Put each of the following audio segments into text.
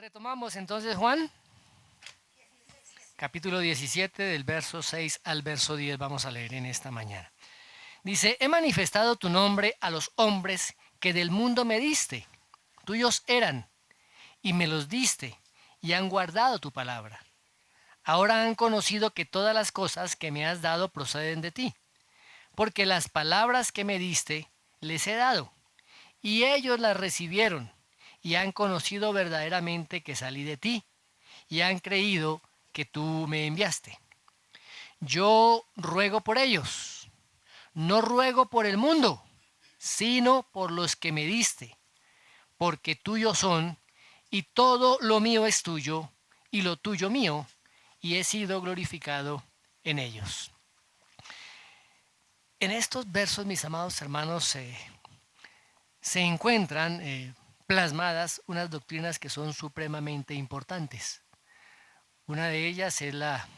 Retomamos entonces Juan, capítulo 17, del verso 6 al verso 10, vamos a leer en esta mañana. Dice, he manifestado tu nombre a los hombres que del mundo me diste. Tuyos eran, y me los diste, y han guardado tu palabra. Ahora han conocido que todas las cosas que me has dado proceden de ti, porque las palabras que me diste les he dado, y ellos las recibieron, y han conocido verdaderamente que salí de ti, y han creído que tú me enviaste. Yo ruego por ellos, no ruego por el mundo, sino por los que me diste, porque tuyos son, y todo lo mío es tuyo, y lo tuyo mío, y he sido glorificado en ellos. En estos versos, mis amados hermanos, se encuentran plasmadas unas doctrinas que son supremamente importantes. Una de ellas es la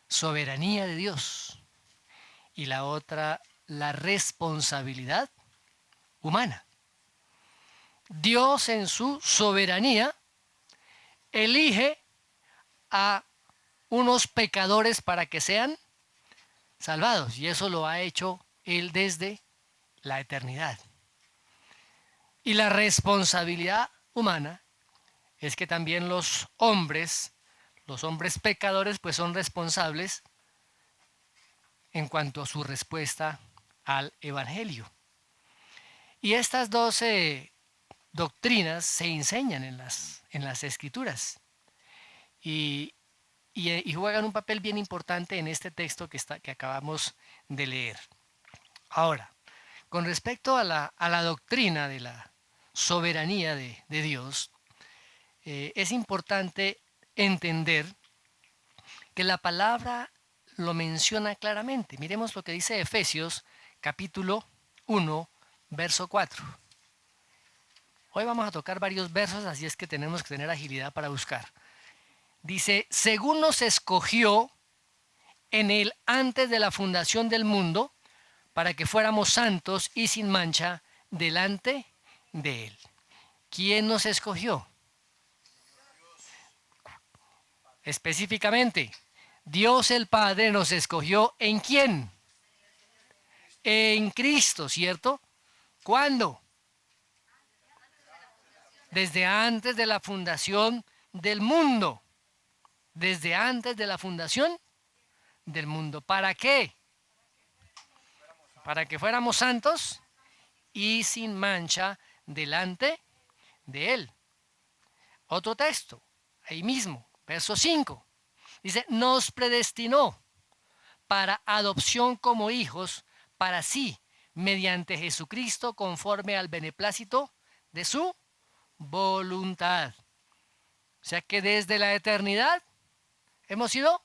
soberanía de Dios y la otra la responsabilidad humana. Dios en su soberanía elige a unos pecadores para que sean salvados, y eso lo ha hecho Él desde la eternidad. Y la responsabilidad humana es que también los hombres pecadores, pues son responsables en cuanto a su respuesta al Evangelio. Y estas 12 doctrinas se enseñan en las Escrituras y juegan un papel bien importante en este texto que acabamos de leer. Ahora, con respecto a la doctrina de la soberanía de Dios, es importante entender que la palabra lo menciona claramente. Miremos lo que dice Efesios capítulo 1, verso 4. Hoy vamos a tocar varios versos, así es que tenemos que tener agilidad para buscar. Dice, según nos escogió en Él antes de la fundación del mundo, para que fuéramos santos y sin mancha delante de Él. ¿Quién nos escogió? Específicamente, Dios el Padre nos escogió ¿en quién? En Cristo, ¿cierto? ¿Cuándo? Desde antes de la fundación del mundo. Desde antes de la fundación del mundo. ¿Para qué? Para que fuéramos santos y sin mancha delante de Él. Otro texto, ahí mismo, verso 5. Dice, nos predestinó para adopción como hijos para sí, mediante Jesucristo, conforme al beneplácito de su voluntad. O sea que desde la eternidad hemos sido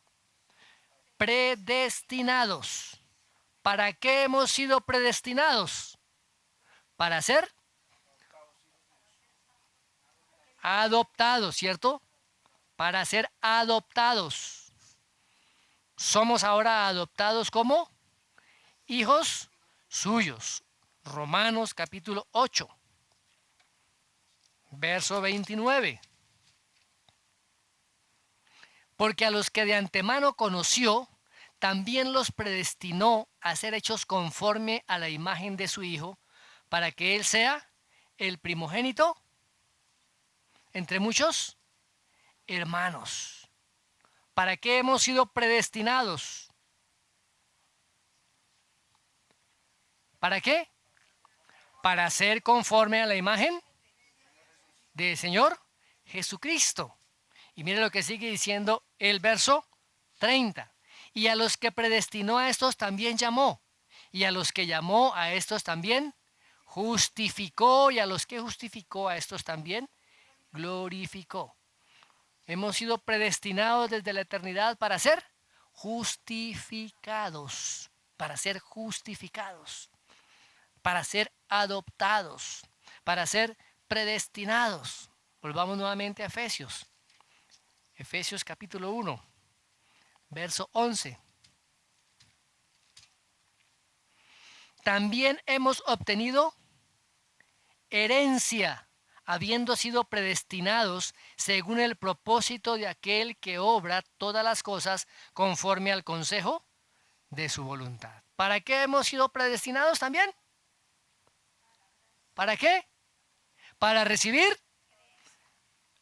predestinados. ¿Para qué hemos sido predestinados? Para ser adoptados, ¿cierto? Para ser adoptados. Somos ahora adoptados como hijos suyos. Romanos capítulo 8, verso 29. Porque a los que de antemano conoció, también los predestinó a ser hechos conforme a la imagen de su Hijo, para que Él sea el primogénito entre muchos hermanos. ¿Para qué hemos sido predestinados? ¿Para qué? Para ser conforme a la imagen del Señor Jesucristo. Y mire lo que sigue diciendo el verso 30. Y a los que predestinó a estos también llamó. Y a los que llamó a estos también justificó. Y a los que justificó a estos también glorificó. Hemos sido predestinados desde la eternidad para ser justificados. Para ser justificados. Para ser adoptados. Para ser predestinados. Volvamos nuevamente a Efesios. Efesios capítulo 1, verso 11. También hemos obtenido herencia habiendo sido predestinados según el propósito de aquel que obra todas las cosas conforme al consejo de su voluntad. ¿Para qué hemos sido predestinados también? ¿Para qué? Para recibir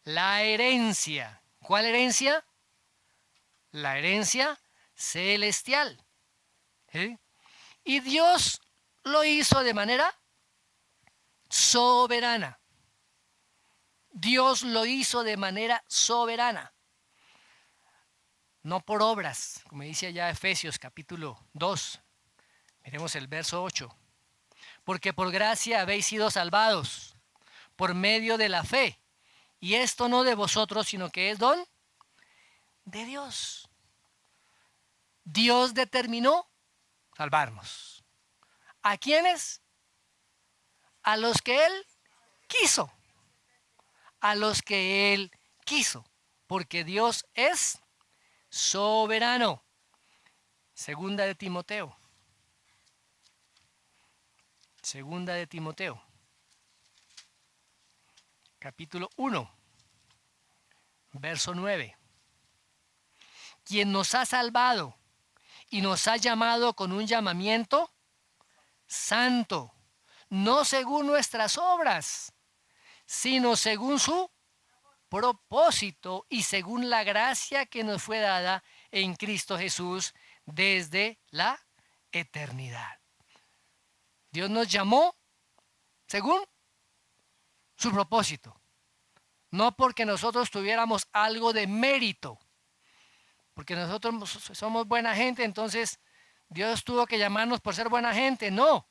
la herencia. ¿Cuál herencia? La herencia celestial. ¿Sí? Y Dios lo hizo de manera soberana. Dios lo hizo de manera soberana. No por obras, como dice allá Efesios capítulo 2. Miremos el verso 8. Porque por gracia habéis sido salvados por medio de la fe. Y esto no de vosotros, sino que es don de Dios. Dios determinó salvarnos. ¿A quiénes? A los que Él quiso. A los que Él quiso. Porque Dios es soberano. Segunda de Timoteo. Segunda de Timoteo. Capítulo 1. Verso 9. Quien nos ha salvado y nos ha llamado con un llamamiento santo, no según nuestras obras, sino según su propósito y según la gracia que nos fue dada en Cristo Jesús desde la eternidad. Dios nos llamó según su propósito, no porque nosotros tuviéramos algo de mérito, porque nosotros somos buena gente, entonces Dios tuvo que llamarnos por ser buena gente, no,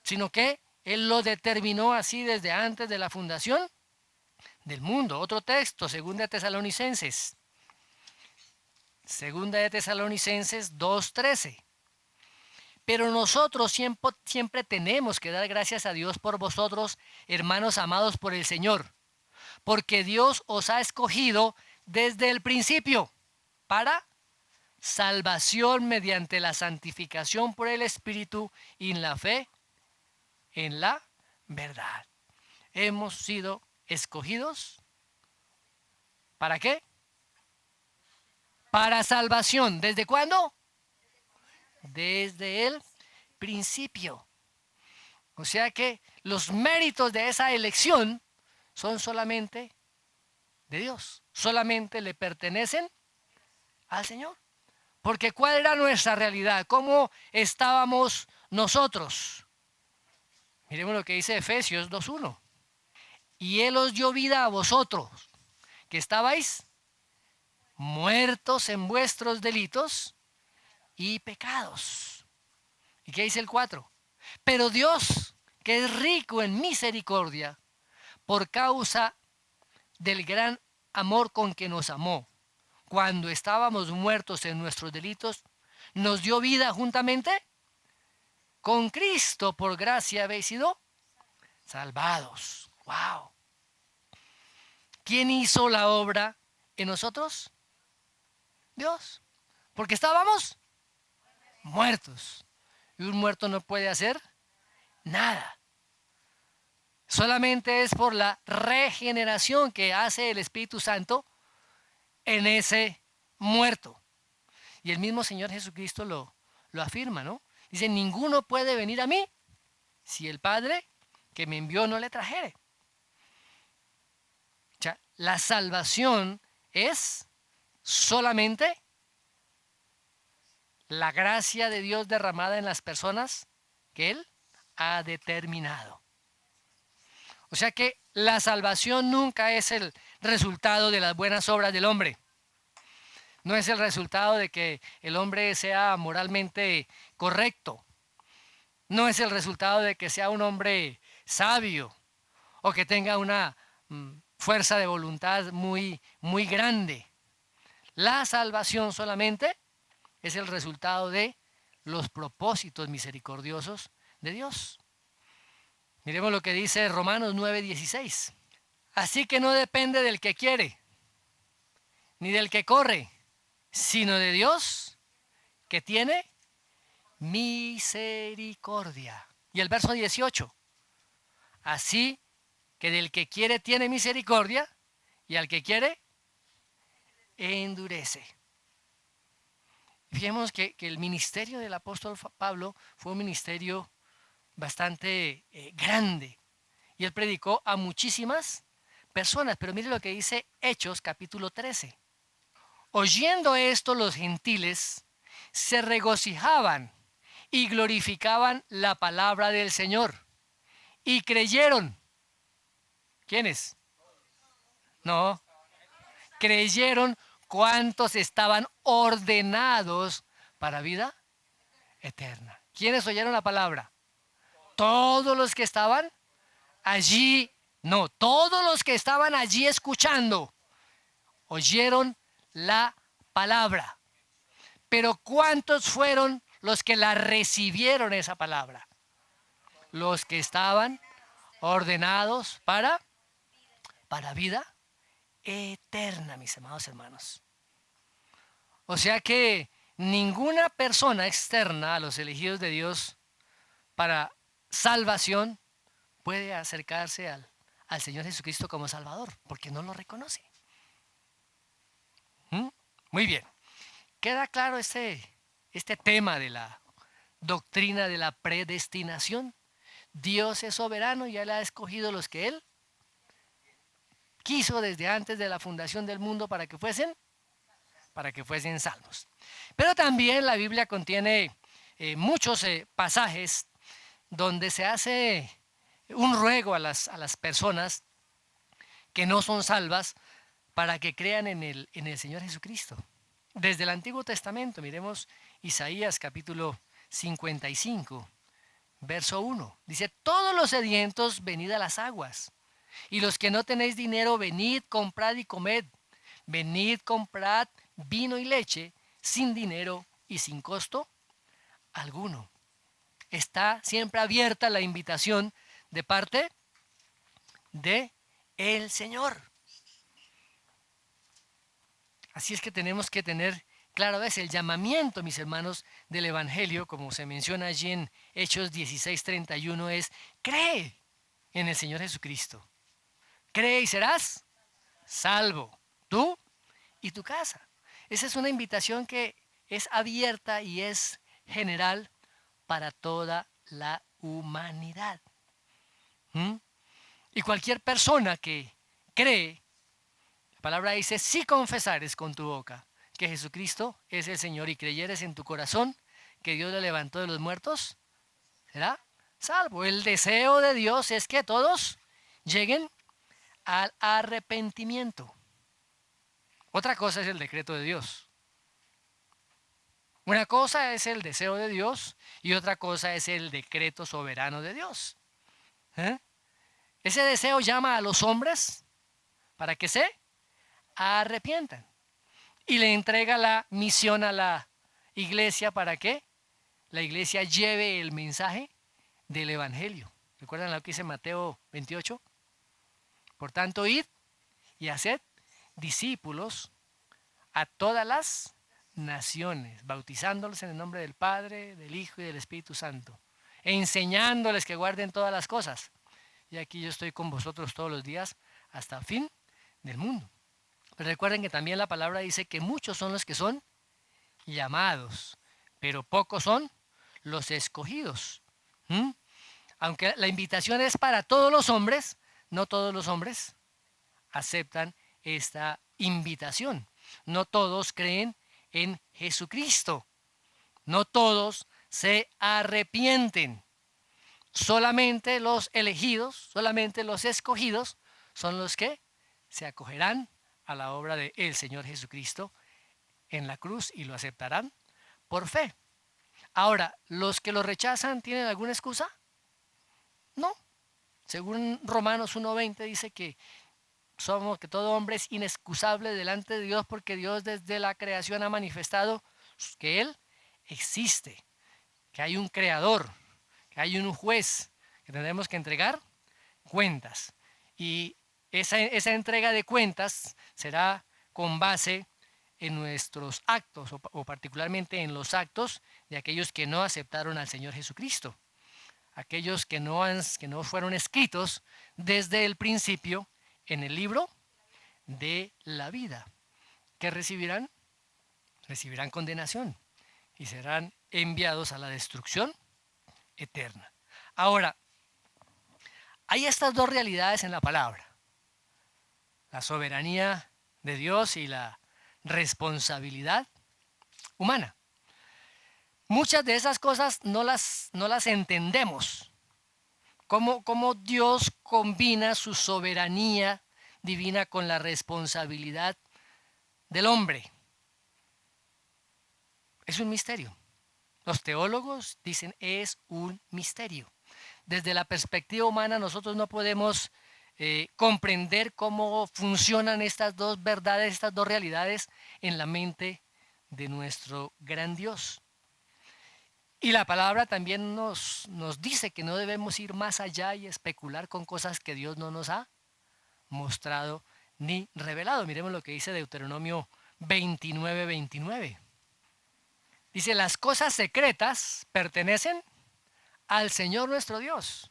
sino que Él lo determinó así desde antes de la fundación del mundo. Otro texto, Segunda de Tesalonicenses. Segunda de Tesalonicenses 2:13. Pero nosotros siempre tenemos que dar gracias a Dios por vosotros, hermanos amados por el Señor, porque Dios os ha escogido desde el principio para salvación mediante la santificación por el Espíritu y en la fe, en la verdad. Hemos sido escogidos. ¿Para qué? Para salvación. ¿Desde cuándo? Desde el principio. O sea que los méritos de esa elección son solamente de Dios. Solamente le pertenecen al Señor. Porque ¿cuál era nuestra realidad? ¿Cómo estábamos nosotros? Miremos lo que dice Efesios 2:1. Y Él os dio vida a vosotros, que estabais muertos en vuestros delitos y pecados. ¿Y qué dice el 4? Pero Dios, que es rico en misericordia, por causa del gran amor con que nos amó, cuando estábamos muertos en nuestros delitos, nos dio vida juntamente con Cristo. Por gracia habéis sido salvados. ¡Wow! ¿Quién hizo la obra en nosotros? Dios. Porque estábamos muertos. Y un muerto no puede hacer nada. Solamente es por la regeneración que hace el Espíritu Santo en ese muerto. Y el mismo Señor Jesucristo lo afirma, ¿no? Dice, ninguno puede venir a mí si el Padre que me envió no le trajere. O sea, la salvación es solamente la gracia de Dios derramada en las personas que Él ha determinado. O sea que la salvación nunca es el resultado de las buenas obras del hombre. No es el resultado de que el hombre sea moralmente correcto. No es el resultado de que sea un hombre sabio o que tenga una fuerza de voluntad muy, muy grande. La salvación solamente es el resultado de los propósitos misericordiosos de Dios. Miremos lo que dice Romanos 9:16. Así que no depende del que quiere, ni del que corre, sino de Dios que tiene misericordia. Y el verso 18. Así que del que quiere tiene misericordia y al que quiere endurece. Fijemos que el ministerio del apóstol Pablo fue un ministerio bastante grande y él predicó a muchísimas personas, pero mire lo que dice Hechos capítulo 13. Oyendo esto los gentiles se regocijaban y glorificaban la palabra del Señor y creyeron. ¿Quiénes? No, creyeron cuántos estaban ordenados para vida eterna. ¿Quiénes oyeron la palabra? Todos los que estaban allí, no, todos los que estaban allí escuchando, oyeron la palabra. Pero ¿cuántos fueron los que la recibieron esa palabra? Los que estaban ordenados para vida eterna, mis amados hermanos. O sea que ninguna persona externa a los elegidos de Dios para salvación puede acercarse al Señor Jesucristo como Salvador, porque no lo reconoce. Muy bien. Queda claro este tema de la doctrina de la predestinación. Dios es soberano y Él ha escogido los que Él quiso desde antes de la fundación del mundo para que fuesen salvos. Pero también la Biblia contiene muchos pasajes donde se hace un ruego a las personas que no son salvas para que crean en el Señor Jesucristo. Desde el Antiguo Testamento, miremos Isaías capítulo 55, verso 1. Dice, todos los sedientos, venid a las aguas, y los que no tenéis dinero, venid, comprad y comed. Venid, comprad vino y leche, sin dinero y sin costo alguno. Está siempre abierta la invitación de parte de el Señor. Así es que tenemos que tener claro el llamamiento, mis hermanos, del Evangelio, como se menciona allí en Hechos 16:31, es cree en el Señor Jesucristo. Cree y serás salvo, tú y tu casa. Esa es una invitación que es abierta y es general para toda la humanidad. Y cualquier persona que cree, la palabra dice, si confesares con tu boca que Jesucristo es el Señor y creyeres en tu corazón que Dios le levantó de los muertos, será salvo. El deseo de Dios es que todos lleguen al arrepentimiento. Otra cosa es el decreto de Dios. Una cosa es el deseo de Dios y otra cosa es el decreto soberano de Dios. Ese deseo llama a los hombres para que se arrepientan y le entrega la misión a la iglesia para que la iglesia lleve el mensaje del Evangelio. ¿Recuerdan lo que dice Mateo 28? Por tanto, id y haced discípulos a todas las naciones, bautizándolos en el nombre del Padre, del Hijo y del Espíritu Santo, e enseñándoles que guarden todas las cosas. Y aquí yo estoy con vosotros todos los días hasta el fin del mundo. Pero recuerden que también la palabra dice que muchos son los que son llamados, pero pocos son los escogidos. Aunque la invitación es para todos los hombres, no todos los hombres aceptan esta invitación. No todos creen en Jesucristo. No todos se arrepienten. Solamente los elegidos, solamente los escogidos son los que se acogerán a la obra del Señor Jesucristo en la cruz y lo aceptarán por fe. Ahora, ¿los que lo rechazan tienen alguna excusa? No. Según Romanos 1:20 dice que todo hombre es inexcusable delante de Dios porque Dios desde la creación ha manifestado que Él existe, que hay un creador, que hay un juez, que tendremos que entregar cuentas. Y esa entrega de cuentas será con base en nuestros actos o particularmente en los actos de aquellos que no aceptaron al Señor Jesucristo. aquellos que no fueron escritos desde el principio en el libro de la vida. ¿Qué recibirán? Recibirán condenación y serán enviados a la destrucción eterna. Ahora, hay estas dos realidades en la palabra: la soberanía de Dios y la responsabilidad humana. Muchas de esas cosas no las entendemos. Cómo Dios combina su soberanía divina con la responsabilidad del hombre. Es un misterio. Los teólogos dicen es un misterio. Desde la perspectiva humana nosotros no podemos comprender cómo funcionan estas dos verdades, estas dos realidades en la mente de nuestro gran Dios. Y la palabra también nos dice que no debemos ir más allá y especular con cosas que Dios no nos ha mostrado ni revelado. Miremos lo que dice Deuteronomio 29:29. Dice: las cosas secretas pertenecen al Señor nuestro Dios,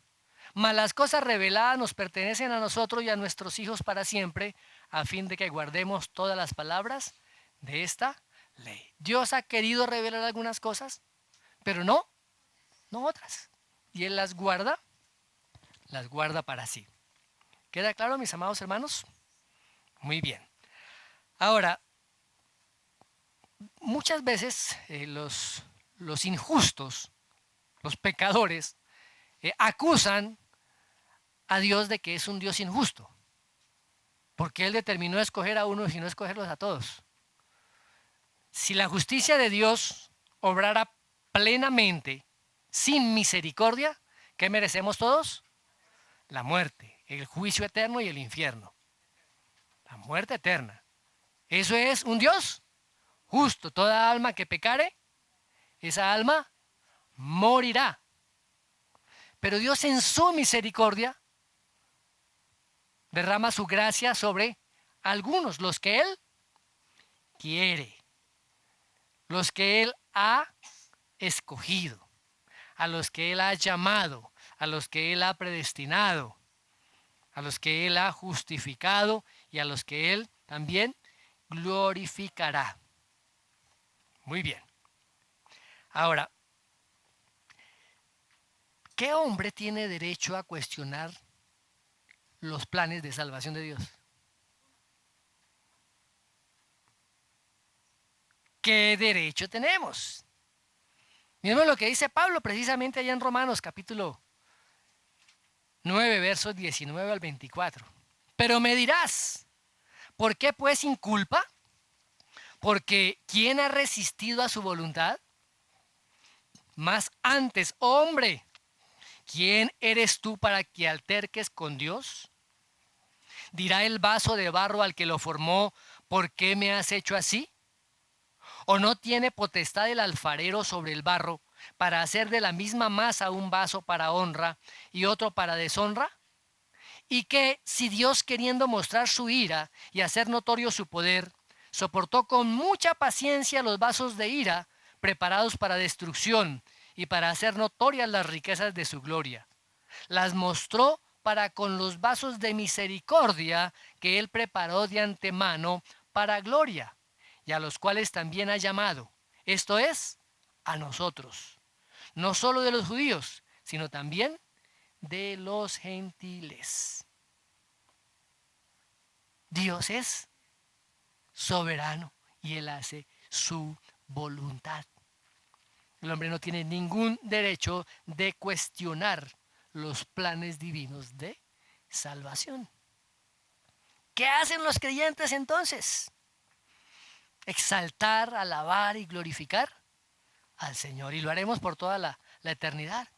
mas las cosas reveladas nos pertenecen a nosotros y a nuestros hijos para siempre, a fin de que guardemos todas las palabras de esta ley. Dios ha querido revelar algunas cosas, pero no otras. Y Él las guarda para sí. ¿Queda claro, mis amados hermanos? Muy bien. Ahora, muchas veces los injustos, los pecadores, acusan a Dios de que es un Dios injusto, porque Él determinó escoger a unos y no escogerlos a todos. Si la justicia de Dios obrara plenamente, sin misericordia, ¿qué merecemos todos? La muerte, el juicio eterno y el infierno. La muerte eterna. Eso es un Dios justo. Toda alma que pecare, esa alma morirá. Pero Dios en su misericordia derrama su gracia sobre algunos, los que Él quiere, los que Él ha escogido, a los que Él ha llamado, a los que Él ha predestinado, a los que Él ha justificado y a los que Él también glorificará. Muy bien. Ahora, ¿qué hombre tiene derecho a cuestionar los planes de salvación de Dios? ¿Qué derecho tenemos? Miremos lo que dice Pablo precisamente allá en Romanos capítulo 9, versos 19 al 24. Pero me dirás, ¿por qué pues inculpa? Porque ¿quién ha resistido a su voluntad? Más antes, hombre, ¿quién eres tú para que alterques con Dios? ¿Dirá el vaso de barro al que lo formó, ¿por qué me has hecho así? ¿O no tiene potestad el alfarero sobre el barro para hacer de la misma masa un vaso para honra y otro para deshonra? Y que si Dios, queriendo mostrar su ira y hacer notorio su poder, soportó con mucha paciencia los vasos de ira preparados para destrucción y para hacer notorias las riquezas de su gloria, las mostró para con los vasos de misericordia que Él preparó de antemano para gloria, y a los cuales también ha llamado, esto es, a nosotros, no solo de los judíos, sino también de los gentiles. Dios es soberano y Él hace su voluntad. El hombre no tiene ningún derecho de cuestionar los planes divinos de salvación. ¿Qué hacen los creyentes entonces? Exaltar, alabar y glorificar al Señor. Y lo haremos por toda la eternidad.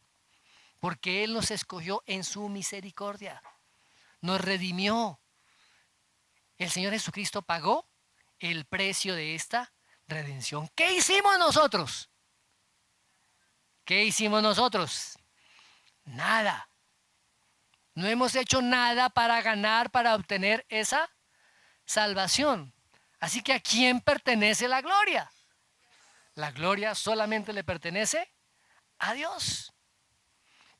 Porque Él nos escogió en su misericordia. Nos redimió. El Señor Jesucristo pagó el precio de esta redención. ¿Qué hicimos nosotros? ¿Qué hicimos nosotros? Nada. No hemos hecho nada para ganar, para obtener esa salvación. Así que ¿a quién pertenece la gloria? La gloria solamente le pertenece a Dios.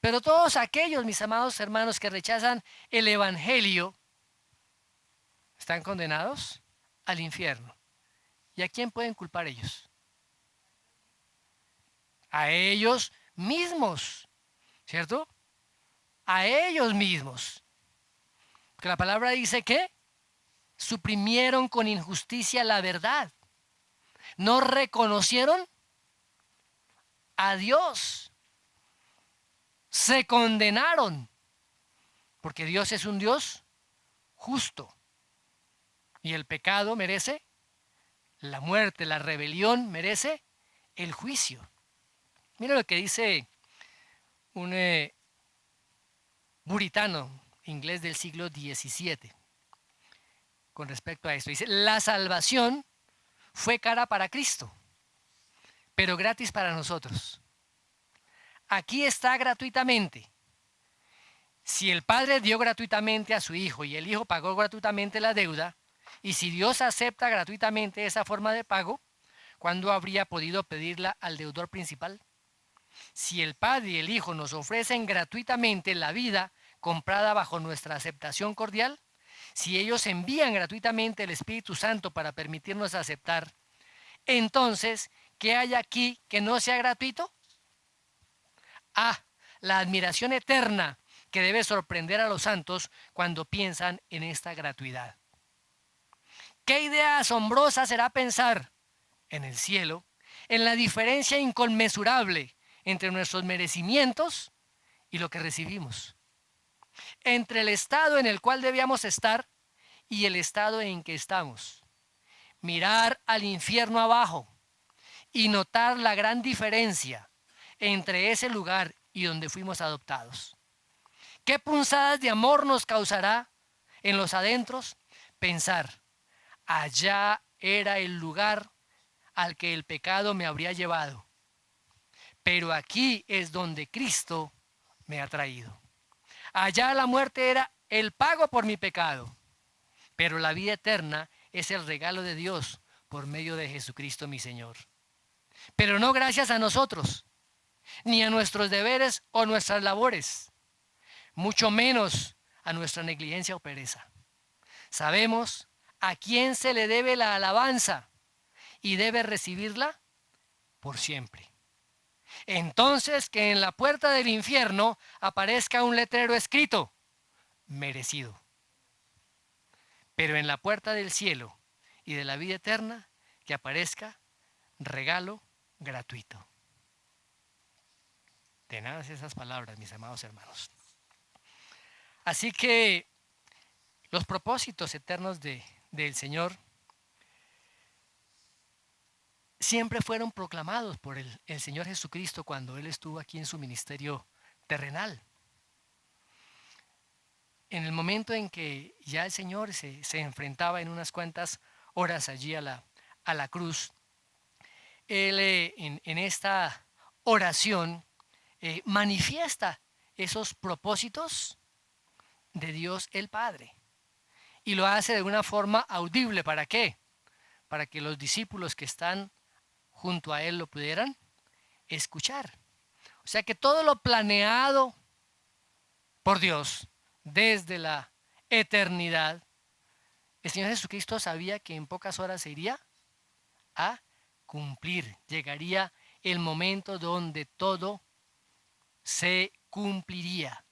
Pero todos aquellos, mis amados hermanos, que rechazan el Evangelio, están condenados al infierno. ¿Y a quién pueden culpar ellos? A ellos mismos, ¿cierto? A ellos mismos. Porque la palabra dice que suprimieron con injusticia la verdad. No reconocieron a Dios. Se condenaron. Porque Dios es un Dios justo. Y el pecado merece la muerte, la rebelión merece el juicio. Mira lo que dice un puritano inglés del siglo XVII con respecto a esto. Dice, la salvación fue cara para Cristo, pero gratis para nosotros. Aquí está gratuitamente. Si el Padre dio gratuitamente a su Hijo y el Hijo pagó gratuitamente la deuda, y si Dios acepta gratuitamente esa forma de pago, ¿cuándo habría podido pedirla al deudor principal? Si el Padre y el Hijo nos ofrecen gratuitamente la vida comprada bajo nuestra aceptación cordial, si ellos envían gratuitamente el Espíritu Santo para permitirnos aceptar, entonces, ¿qué hay aquí que no sea gratuito? La admiración eterna que debe sorprender a los santos cuando piensan en esta gratuidad. ¿Qué idea asombrosa será pensar en el cielo, en la diferencia inconmensurable entre nuestros merecimientos y lo que recibimos, entre el estado en el cual debíamos estar y el estado en que estamos? Mirar al infierno abajo y notar la gran diferencia entre ese lugar y donde fuimos adoptados. ¿Qué punzadas de amor nos causará en los adentros pensar, allá era el lugar al que el pecado me habría llevado, pero aquí es donde Cristo me ha traído? Allá la muerte era el pago por mi pecado, pero la vida eterna es el regalo de Dios por medio de Jesucristo mi Señor. Pero no gracias a nosotros, ni a nuestros deberes o nuestras labores, mucho menos a nuestra negligencia o pereza. Sabemos a quién se le debe la alabanza y debe recibirla por siempre. Entonces, que en la puerta del infierno aparezca un letrero escrito, merecido. Pero en la puerta del cielo y de la vida eterna, que aparezca regalo gratuito. Tenaz esas palabras, mis amados hermanos. Así que los propósitos eternos del Señor siempre fueron proclamados por el Señor Jesucristo cuando Él estuvo aquí en su ministerio terrenal. En el momento en que ya el Señor se enfrentaba en unas cuantas horas allí a la cruz, Él en esta oración manifiesta esos propósitos de Dios el Padre. Y lo hace de una forma audible. ¿Para qué? Para que los discípulos que están junto a Él lo pudieran escuchar. O sea que todo lo planeado por Dios desde la eternidad, el Señor Jesucristo sabía que en pocas horas se iría a cumplir. Llegaría el momento donde todo se cumpliría.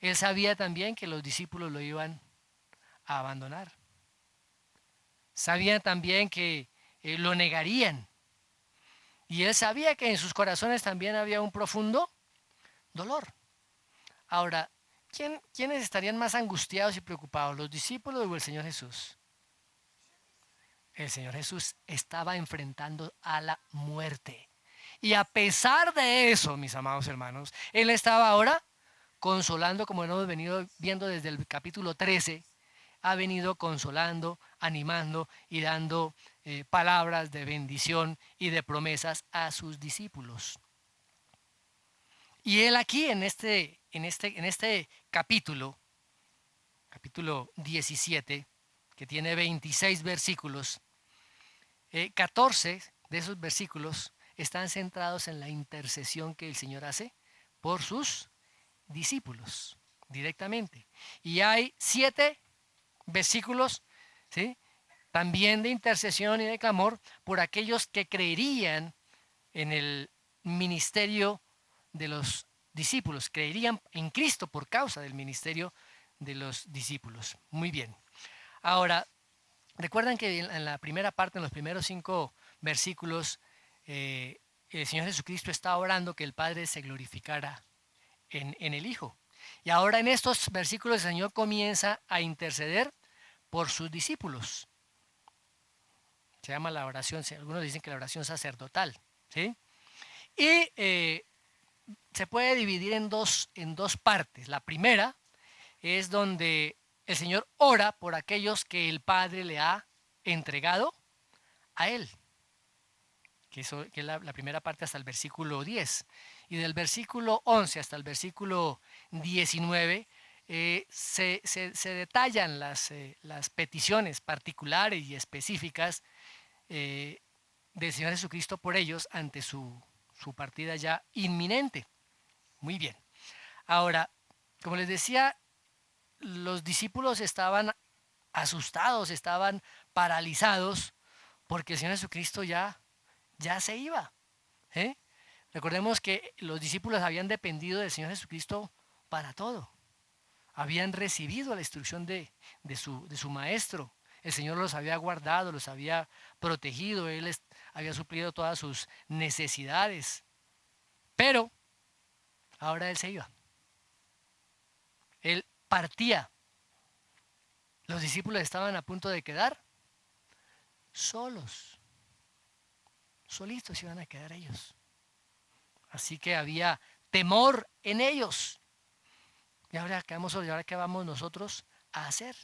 Él sabía también que los discípulos lo iban a abandonar. Sabía también que lo negarían. Y él sabía que en sus corazones también había un profundo dolor. Ahora, ¿quiénes estarían más angustiados y preocupados, los discípulos o el Señor Jesús? El Señor Jesús estaba enfrentando a la muerte. Y a pesar de eso, mis amados hermanos, Él estaba ahora consolando, como hemos venido viendo desde el capítulo 13, ha venido consolando, animando y dando palabras de bendición y de promesas a sus discípulos. Y Él aquí en este capítulo 17, que tiene 26 versículos, 14 de esos versículos están centrados en la intercesión que el Señor hace por sus discípulos directamente. Y hay 7 versículos, ¿sí?, también de intercesión y de clamor por aquellos que creerían en el ministerio de los discípulos, creerían en Cristo por causa del ministerio de los discípulos. Muy bien. Ahora, recuerdan que en la primera parte, en los primeros 5 versículos, el Señor Jesucristo está orando que el Padre se glorificara en el Hijo. Y ahora en estos versículos el Señor comienza a interceder por sus discípulos. Se llama la oración, algunos dicen que la oración sacerdotal, ¿sí? Y se puede dividir en dos partes. La primera es donde el Señor ora por aquellos que el Padre le ha entregado a Él, que es la primera parte hasta el versículo 10. Y del versículo 11 hasta el versículo 19 se detallan las peticiones particulares y específicas del Señor Jesucristo por ellos ante su partida ya inminente. Muy bien. Ahora, como les decía, los discípulos estaban asustados, estaban paralizados porque el Señor Jesucristo ya se iba. Recordemos que los discípulos habían dependido del Señor Jesucristo para todo. Habían recibido la instrucción de su maestro. El Señor los había guardado, los había protegido, Él había suplido todas sus necesidades. Pero ahora Él se iba. Él partía. Los discípulos estaban a punto de quedar solos. Solitos iban a quedar ellos. Así que había temor en ellos. Y ahora quedamos solos. ¿Y ahora qué vamos nosotros a hacer?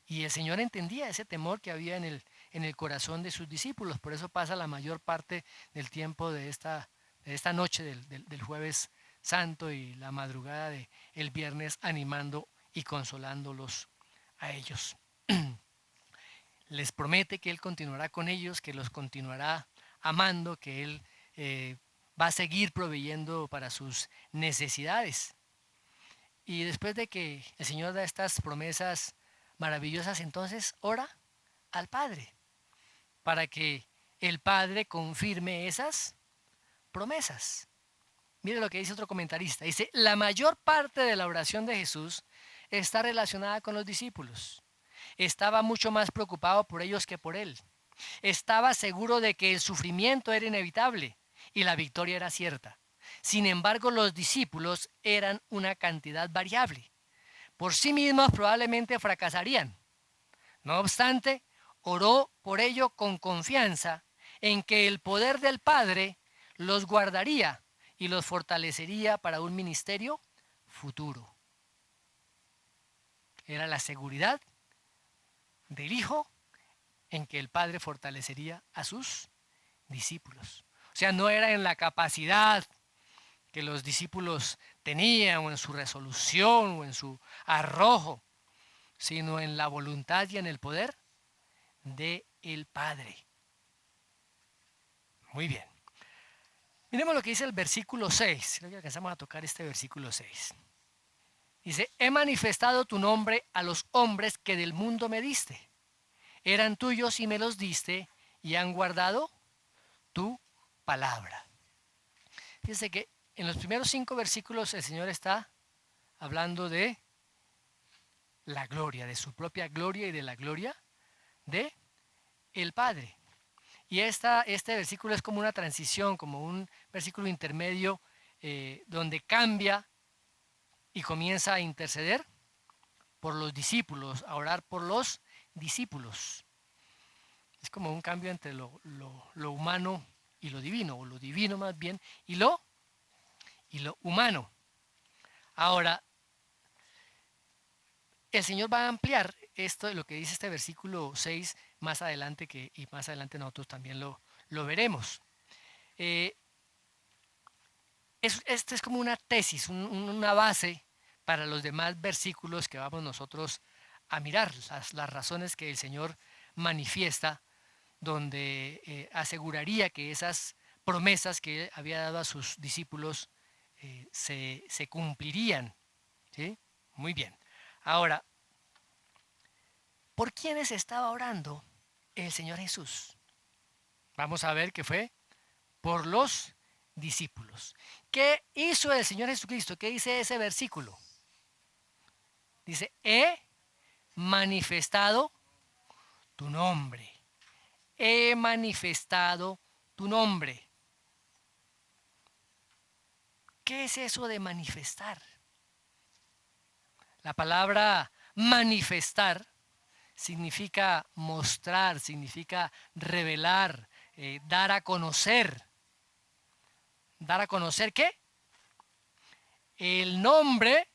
Y el Señor entendía ese temor que había en el corazón de sus discípulos. Por eso pasa la mayor parte del tiempo de esta noche del jueves santo y la madrugada del viernes animando y consolándolos a ellos. Les promete que Él continuará con ellos, que los continuará amando, que Él va a seguir proveyendo para sus necesidades. Y después de que el Señor da estas promesas maravillosas, entonces ora al Padre para que el Padre confirme esas promesas. Mire lo que dice otro comentarista. Dice, la mayor parte de la oración de Jesús está relacionada con los discípulos. Estaba mucho más preocupado por ellos que por Él. Estaba seguro de que el sufrimiento era inevitable y la victoria era cierta. Sin embargo, los discípulos eran una cantidad variable. Por sí mismos probablemente fracasarían. No obstante, oró por ello con confianza en que el poder del Padre los guardaría y los fortalecería para un ministerio futuro. Era la seguridad del Hijo en que el Padre fortalecería a sus discípulos. O sea, no era en la capacidad que los discípulos tenían o en su resolución o en su arrojo, sino en la voluntad y en el poder del Padre. Muy bien. Miremos lo que dice el versículo 6. Creo que alcanzamos a tocar este versículo 6. Dice, he manifestado tu nombre a los hombres que del mundo me diste. Eran tuyos y me los diste y han guardado tu palabra. Fíjense que en los primeros 5 versículos el Señor está hablando de la gloria, de su propia gloria y de la gloria de el Padre. Y este versículo es como una transición, como un versículo intermedio donde cambia y comienza a interceder por los discípulos, a orar por los discípulos. Es como un cambio entre lo humano y lo divino, o lo divino más bien, y lo humano. Ahora, el Señor va a ampliar esto de lo que dice este versículo 6 más adelante, y más adelante nosotros también lo veremos. Este es como una tesis, una base para los demás versículos que vamos nosotros a mirar, las razones que el Señor manifiesta, donde aseguraría que esas promesas que había dado a sus discípulos se cumplirían. ¿Sí? Muy bien. Ahora, ¿por quiénes estaba orando el Señor Jesús? Vamos a ver que fue por los discípulos. ¿Qué hizo el Señor Jesucristo? ¿Qué dice ese versículo? Dice, he manifestado tu nombre. He manifestado tu nombre. ¿Qué es eso de manifestar? La palabra manifestar significa mostrar, significa revelar, dar a conocer. ¿Dar a conocer qué? El nombre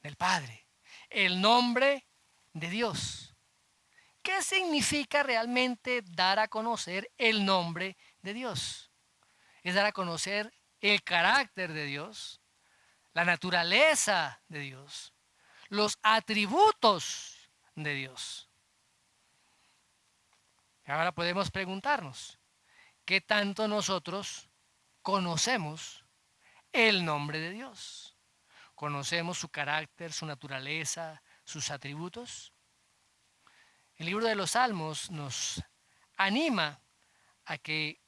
del Padre, el nombre de Dios. ¿Qué significa realmente dar a conocer el nombre de Dios? Es dar a conocer el carácter de Dios, la naturaleza de Dios, los atributos de Dios. Ahora podemos preguntarnos, ¿qué tanto nosotros conocemos el nombre de Dios? ¿Conocemos su carácter, su naturaleza, sus atributos? El libro de los Salmos nos anima a que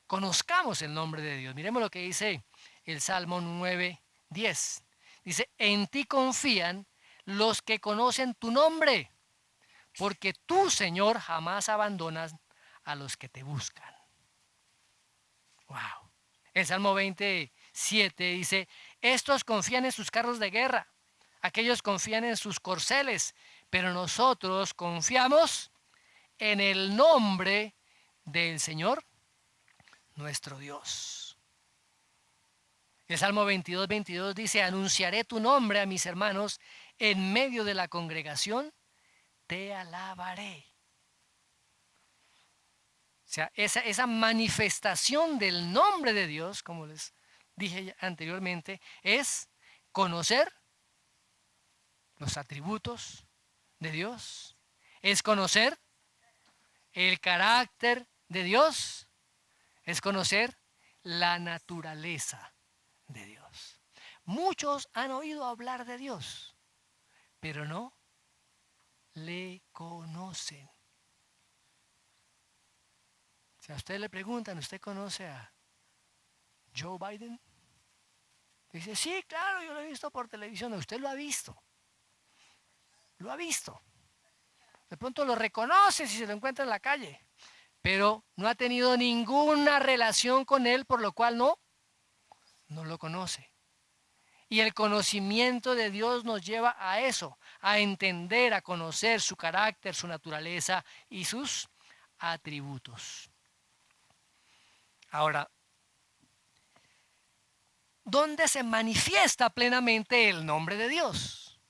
conozcamos el nombre de Dios. Miremos lo que dice el Salmo 9:10. Dice, en ti confían los que conocen tu nombre, porque tú, Señor, jamás abandonas a los que te buscan. Wow. El Salmo 27 dice, estos confían en sus carros de guerra, aquellos confían en sus corceles, pero nosotros confiamos en el nombre del Señor nuestro Dios. El Salmo 22:22 dice, anunciaré tu nombre a mis hermanos, en medio de la congregación te alabaré. O sea, esa manifestación del nombre de Dios, como les dije anteriormente, es conocer los atributos de Dios, es conocer el carácter de Dios, es conocer la naturaleza de Dios. Muchos han oído hablar de Dios, pero no le conocen. Si a usted le preguntan, ¿usted conoce a Joe Biden? Dice, sí, claro, yo lo he visto por televisión. Usted lo ha visto. Lo ha visto. De pronto lo reconoce si se lo encuentra en la calle, pero no ha tenido ninguna relación con él, por lo cual no lo conoce. Y el conocimiento de Dios nos lleva a eso, a entender, a conocer su carácter, su naturaleza y sus atributos. Ahora, ¿dónde se manifiesta plenamente el nombre de Dios?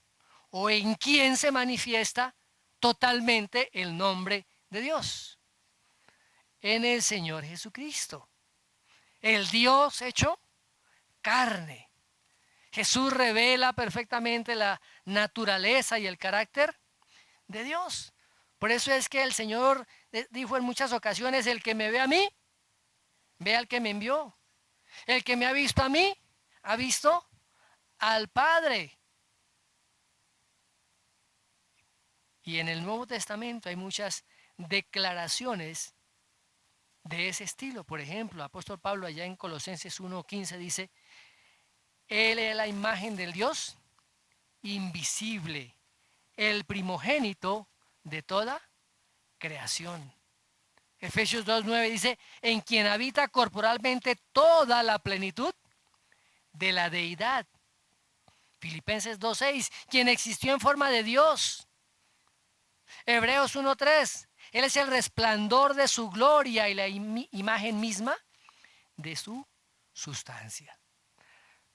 ¿O en quién se manifiesta totalmente el nombre de Dios? En el Señor Jesucristo, el Dios hecho carne. Jesús revela perfectamente la naturaleza y el carácter de Dios. Por eso es que el Señor dijo en muchas ocasiones, el que me ve a mí, ve al que me envió. El que me ha visto a mí, ha visto al Padre. Y en el Nuevo Testamento hay muchas declaraciones de ese estilo. Por ejemplo, el apóstol Pablo allá en Colosenses 1:15 dice, Él es la imagen del Dios invisible, el primogénito de toda creación. Efesios 2:9 dice, en quien habita corporalmente toda la plenitud de la deidad. Filipenses 2:6, quien existió en forma de Dios. Hebreos 1:3, Él es el resplandor de su gloria y la imagen misma de su sustancia.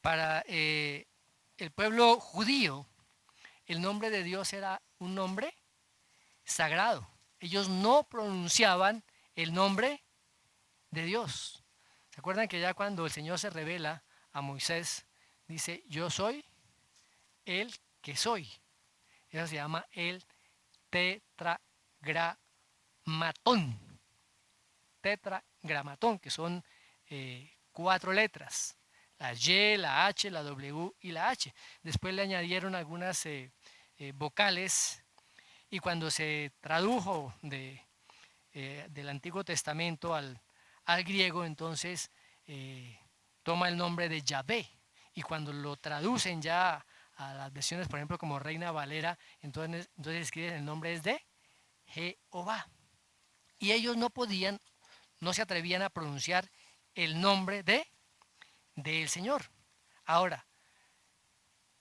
Para el pueblo judío, el nombre de Dios era un nombre sagrado. Ellos no pronunciaban el nombre de Dios. ¿Se acuerdan que ya cuando el Señor se revela a Moisés, dice, yo soy el que soy? Eso se llama el tetragramatón. Tetragramatón, que son 4 letras. la Y, la H, la W y la H. Después le añadieron algunas vocales y cuando se tradujo del Antiguo Testamento al griego, entonces toma el nombre de Yahvé. Y cuando lo traducen ya a las versiones, por ejemplo, como Reina Valera, entonces escriben el nombre es de Jehová. Y ellos no se atrevían a pronunciar el nombre del Señor. Ahora,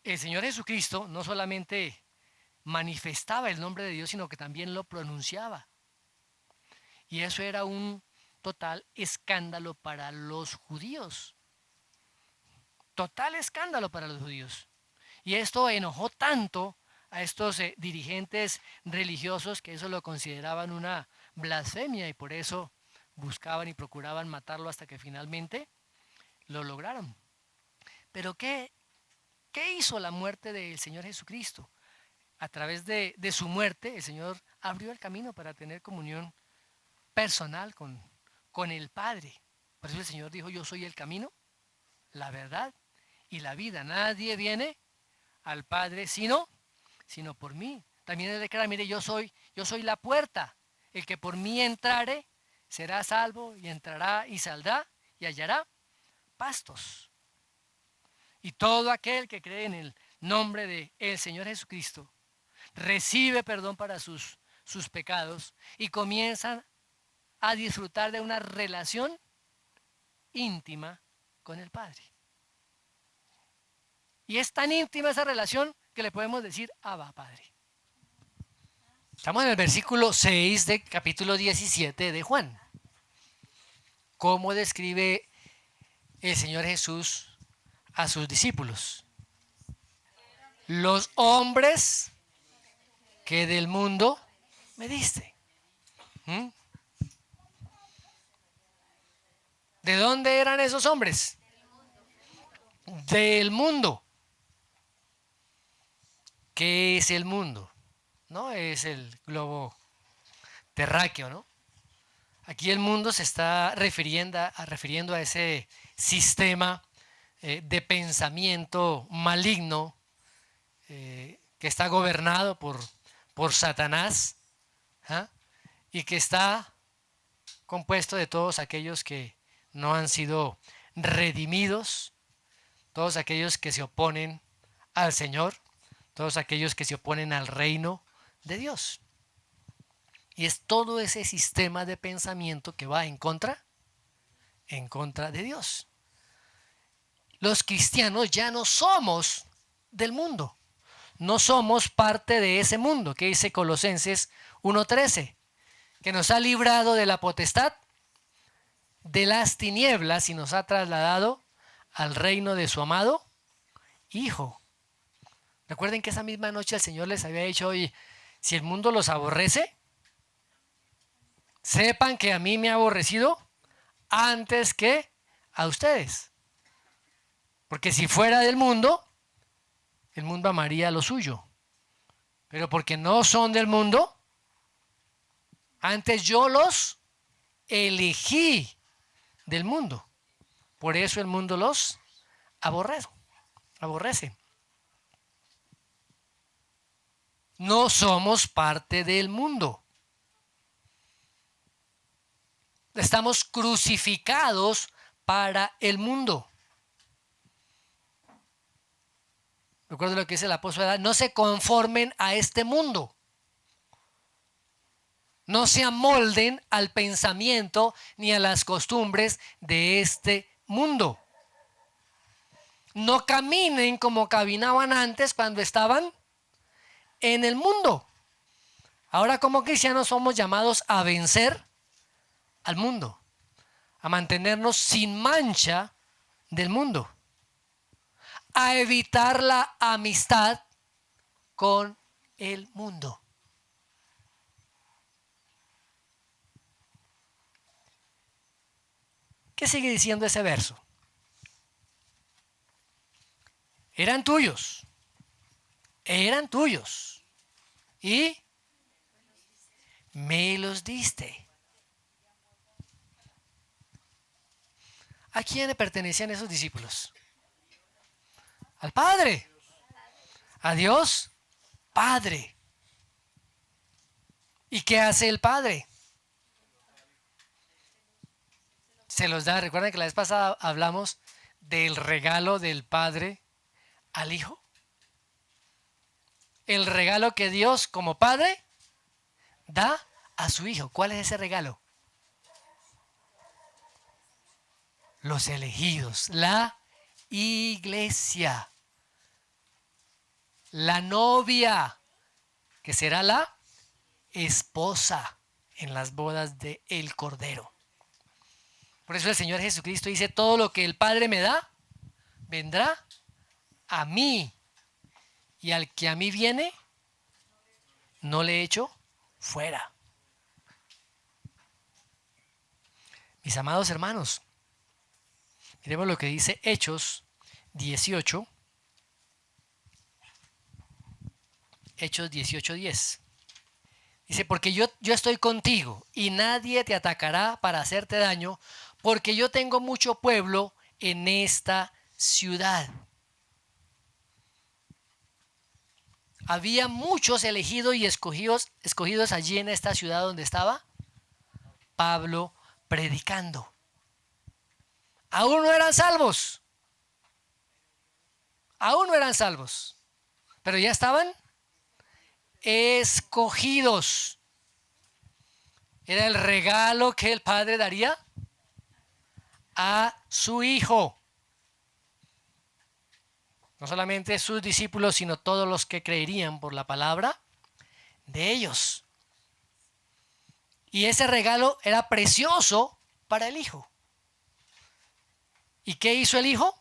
el Señor Jesucristo no solamente manifestaba el nombre de Dios, sino que también lo pronunciaba. Y eso era un total escándalo para los judíos. Total escándalo para los judíos. Y esto enojó tanto a estos dirigentes religiosos que eso lo consideraban una blasfemia y por eso buscaban y procuraban matarlo hasta que finalmente lo lograron. Pero ¿qué hizo la muerte del Señor Jesucristo? A través de su muerte, el Señor abrió el camino para tener comunión personal con el Padre. Por eso el Señor dijo, yo soy el camino, la verdad y la vida. Nadie viene al Padre sino por mí. También él declara, mire, yo soy la puerta. El que por mí entrare será salvo y entrará y saldrá y hallará pastos. Y todo aquel que cree en el nombre de el Señor Jesucristo recibe perdón para sus pecados y comienzan a disfrutar de una relación íntima con el Padre. Y es tan íntima esa relación que le podemos decir Abba, Padre. Estamos en el versículo 6 del capítulo 17 de Juan. ¿Cómo describe el Señor Jesús a sus discípulos? Los hombres que del mundo me diste. ¿De dónde eran esos hombres? Del mundo. ¿Qué es el mundo? No es el globo terráqueo, ¿no? Aquí el mundo se está refiriendo a ese sistema de pensamiento maligno que está gobernado por Satanás, ¿ah? Y que está compuesto de todos aquellos que no han sido redimidos, todos aquellos que se oponen al Señor, todos aquellos que se oponen al reino de Dios. Y es todo ese sistema de pensamiento que va en contra de Dios. Los cristianos ya no somos del mundo, no somos parte de ese mundo, que dice Colosenses 1:13, que nos ha librado de la potestad de las tinieblas y nos ha trasladado al reino de su amado Hijo. Recuerden que esa misma noche el Señor les había dicho, oye, si el mundo los aborrece, sepan que a mí me ha aborrecido antes que a ustedes. Porque si fuera del mundo, el mundo amaría lo suyo. Pero porque no son del mundo, antes yo los elegí del mundo. Por eso el mundo los aborrece. No somos parte del mundo. Estamos crucificados para el mundo. Recuerdo lo que dice el apóstol, no se conformen a este mundo. No se amolden al pensamiento ni a las costumbres de este mundo. No caminen como caminaban antes cuando estaban en el mundo. Ahora como cristianos somos llamados a vencer al mundo, a mantenernos sin mancha del mundo, a evitar la amistad con el mundo. ¿Qué sigue diciendo ese verso? Eran tuyos y me los diste. ¿A quién le pertenecían esos discípulos? Al Padre. A Dios Padre. ¿Y qué hace el Padre? Se los da. Recuerden que la vez pasada hablamos del regalo del Padre al Hijo. El regalo que Dios como Padre da a su Hijo. ¿Cuál es ese regalo? Los elegidos, la iglesia, la novia, que será la esposa en las bodas del Cordero. Por eso el Señor Jesucristo dice, todo lo que el Padre me da, vendrá a mí. Y al que a mí viene, no le echo fuera. Mis amados hermanos, miremos lo que dice Hechos 18. Hechos 18:10. Dice, porque yo estoy contigo y nadie te atacará para hacerte daño, porque yo tengo mucho pueblo en esta ciudad. Había muchos elegidos y escogidos allí en esta ciudad donde estaba Pablo predicando. Aún no eran salvos. Aún no eran salvos. Pero ya estaban escogidos. Era el regalo que el Padre daría a su Hijo. No solamente sus discípulos, sino todos los que creerían por la palabra de ellos. Y ese regalo era precioso para el Hijo. ¿Y qué hizo el Hijo?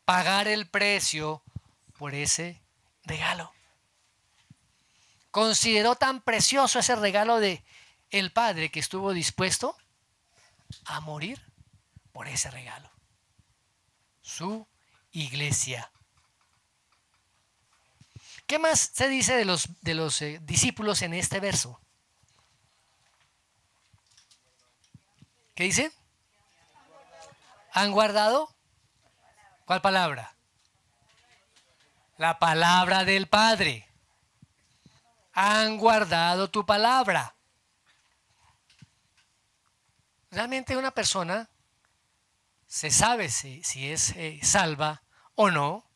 Pagar el precio por ese regalo. Consideró tan precioso ese regalo de el Padre que estuvo dispuesto a morir por ese regalo. Su iglesia. ¿Qué más se dice de los discípulos en este verso? ¿Qué dice? ¿Han guardado? ¿Cuál palabra? La palabra del Padre. Han guardado tu palabra. Realmente una persona se sabe si es salva o no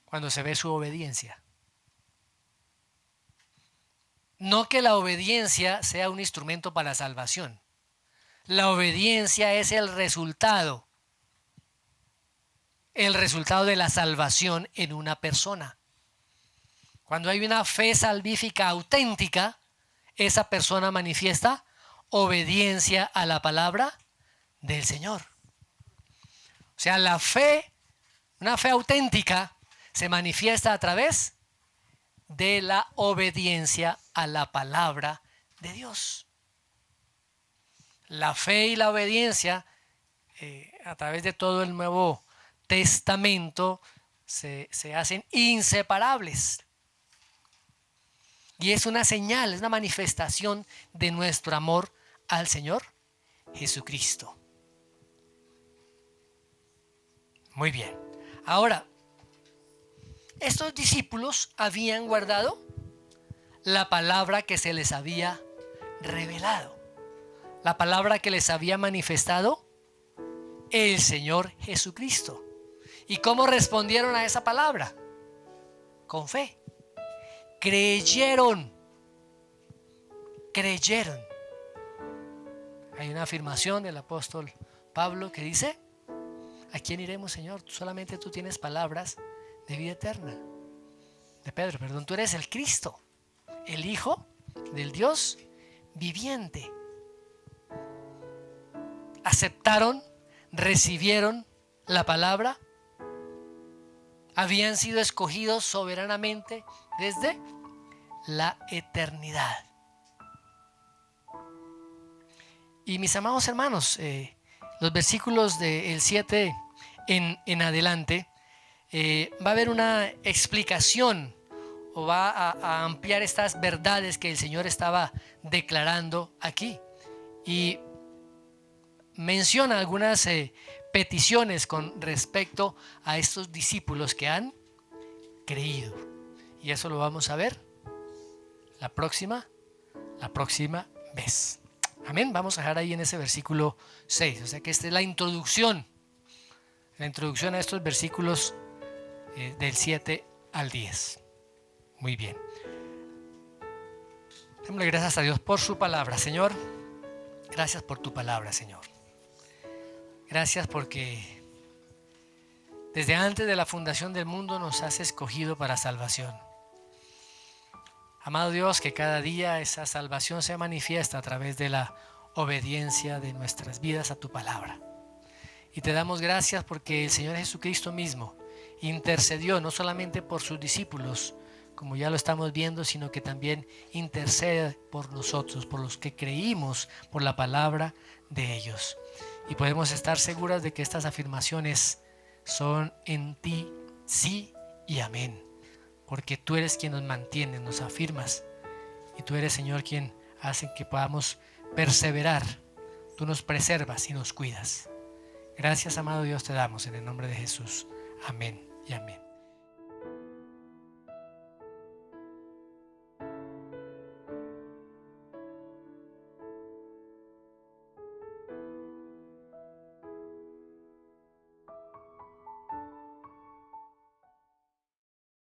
cuando se ve su obediencia. No que la obediencia sea un instrumento para la salvación. La obediencia es el resultado de la salvación en una persona. Cuando hay una fe salvífica auténtica, esa persona manifiesta obediencia a la palabra del Señor. O sea, la fe, una fe auténtica, se manifiesta a través de la obediencia a la palabra de Dios. La fe y la obediencia, a través de todo el Nuevo Testamento, se hacen inseparables. Y es una señal, es una manifestación de nuestro amor al Señor Jesucristo. Muy bien. Ahora, estos discípulos habían guardado la palabra que se les había revelado, la palabra que les había manifestado el Señor Jesucristo. ¿Y cómo respondieron a esa palabra? Con fe. Creyeron. Hay una afirmación del apóstol Pablo que dice: ¿a quién iremos, Señor? Solamente tú tienes palabras de vida eterna. De Pedro, perdón, tú eres el Cristo, el Hijo del Dios viviente. Aceptaron, recibieron la palabra, habían sido escogidos soberanamente desde la eternidad. Y mis amados hermanos, los versículos del 7 en adelante, va a haber una explicación o va a ampliar estas verdades que el Señor estaba declarando aquí. Y menciona algunas peticiones con respecto a estos discípulos que han creído. Y eso lo vamos a ver la próxima vez. Amén. Vamos a dejar ahí en ese versículo 6. O sea que esta es la introducción a estos versículos del 7 al 10. Muy bien. Démosle gracias a Dios por su palabra, Señor. Gracias por tu palabra, Señor. Gracias porque desde antes de la fundación del mundo nos has escogido para salvación. Amado Dios, que cada día esa salvación se manifiesta a través de la obediencia de nuestras vidas a tu palabra. Y te damos gracias porque el Señor Jesucristo mismo intercedió no solamente por sus discípulos, como ya lo estamos viendo, sino que también intercede por nosotros, por los que creímos por la palabra de ellos. Y podemos estar seguras de que estas afirmaciones son en ti sí y amén, porque tú eres quien nos mantiene, nos afirmas, y tú eres, Señor, quien hace que podamos perseverar. Tú nos preservas y nos cuidas. Gracias, amado Dios, te damos en el nombre de Jesús. Amén y amén.